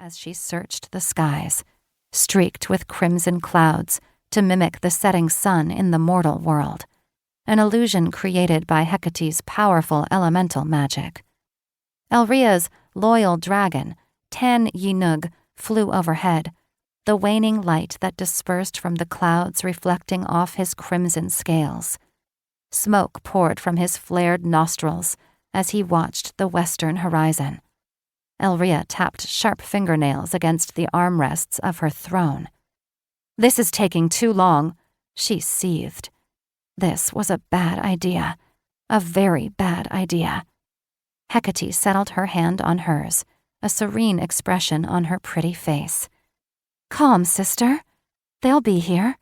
as she searched the skies, streaked with crimson clouds to mimic the setting sun in the mortal world, an illusion created by Hecate's powerful elemental magic. Elria's loyal dragon, Tan Yinug, flew overhead, the waning light that dispersed from the clouds reflecting off his crimson scales. Smoke poured from his flared nostrils as he watched the western horizon. Elria tapped sharp fingernails against the armrests of her throne. "This is taking too long," she seethed. This was a bad idea, a very bad idea. Hecate settled her hand on hers, a serene expression on her pretty face. "Calm, sister. They'll be here."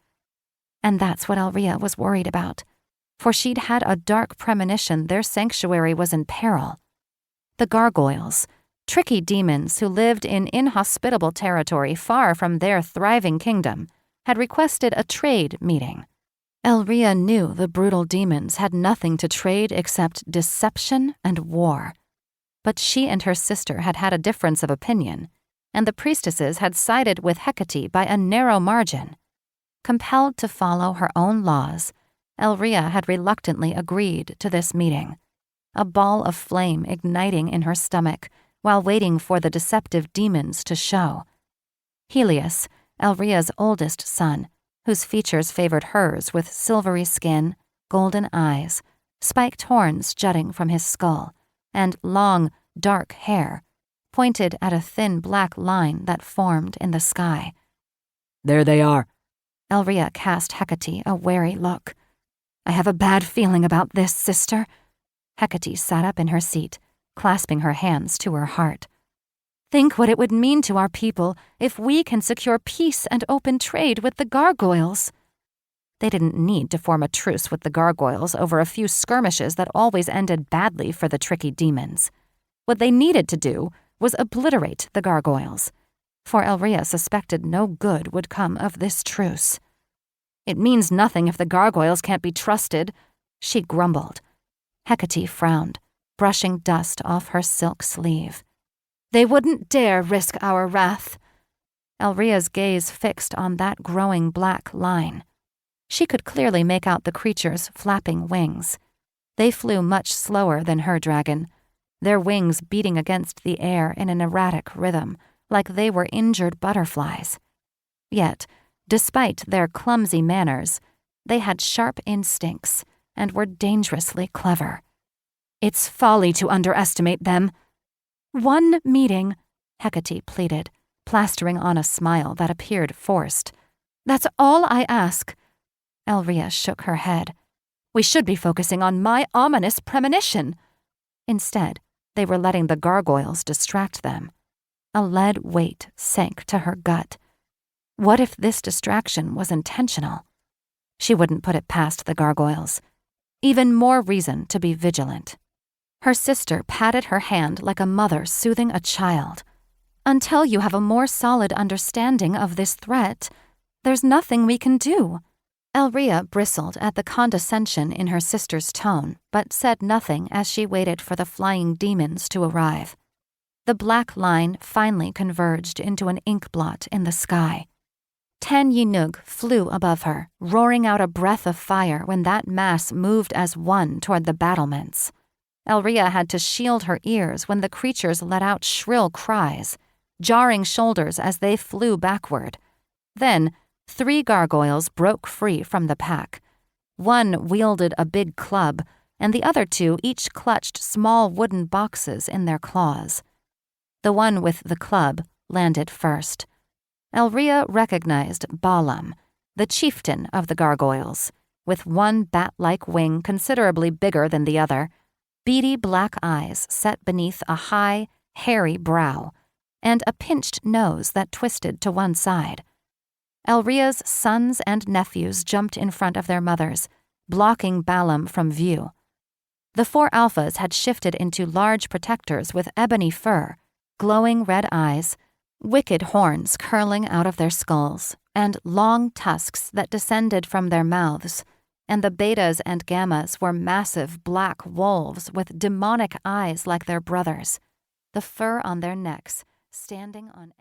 And that's what Elria was worried about, for she'd had a dark premonition their sanctuary was in peril. The gargoyles, tricky demons who lived in inhospitable territory far from their thriving kingdom, had requested a trade meeting. Elria knew the brutal demons had nothing to trade except deception and war. But she and her sister had had a difference of opinion, and the priestesses had sided with Hecate by a narrow margin. Compelled to follow her own laws, Elria had reluctantly agreed to this meeting, a ball of flame igniting in her stomach while waiting for the deceptive demons to show. Helios, Elria's oldest son, whose features favored hers with silvery skin, golden eyes, spiked horns jutting from his skull, and long, dark hair, pointed at a thin black line that formed in the sky. "There they are." Elria cast Hecate a wary look. "I have a bad feeling about this, sister." Hecate sat up in her seat, clasping her hands to her heart. "Think what it would mean to our people if we can secure peace and open trade with the gargoyles." They didn't need to form a truce with the gargoyles over a few skirmishes that always ended badly for the tricky demons. What they needed to do was obliterate the gargoyles, for Elria suspected no good would come of this truce. "It means nothing if the gargoyles can't be trusted," she grumbled. Hecate frowned, brushing dust off her silk sleeve. "They wouldn't dare risk our wrath." Elria's gaze fixed on that growing black line. She could clearly make out the creature's flapping wings. They flew much slower than her dragon, their wings beating against the air in an erratic rhythm, like they were injured butterflies. Yet, despite their clumsy manners, they had sharp instincts and were dangerously clever. "It's folly to underestimate them." "One meeting," Hecate pleaded, plastering on a smile that appeared forced. "That's all I ask." Elria shook her head. "We should be focusing on my ominous premonition." Instead, they were letting the gargoyles distract them. A lead weight sank to her gut. What if this distraction was intentional? She wouldn't put it past the gargoyles. Even more reason to be vigilant. Her sister patted her hand like a mother soothing a child. "Until you have a more solid understanding of this threat, there's nothing we can do." Elria bristled at the condescension in her sister's tone, but said nothing as she waited for the flying demons to arrive. The black line finally converged into an ink blot in the sky. Tan Yinug flew above her, roaring out a breath of fire when that mass moved as one toward the battlements. Elria had to shield her ears when the creatures let out shrill cries, jarring shoulders as they flew backward. Then, 3 gargoyles broke free from the pack. One wielded a big club, and the other 2 each clutched small wooden boxes in their claws. The one with the club landed first. Elria recognized Balaam, the chieftain of the gargoyles, with one bat-like wing considerably bigger than the other, beady black eyes set beneath a high, hairy brow, and a pinched nose that twisted to one side. Elria's sons and nephews jumped in front of their mothers, blocking Balaam from view. The 4 alphas had shifted into large protectors with ebony fur, glowing red eyes, wicked horns curling out of their skulls, and long tusks that descended from their mouths, and the betas and gammas were massive black wolves with demonic eyes like their brothers, the fur on their necks standing on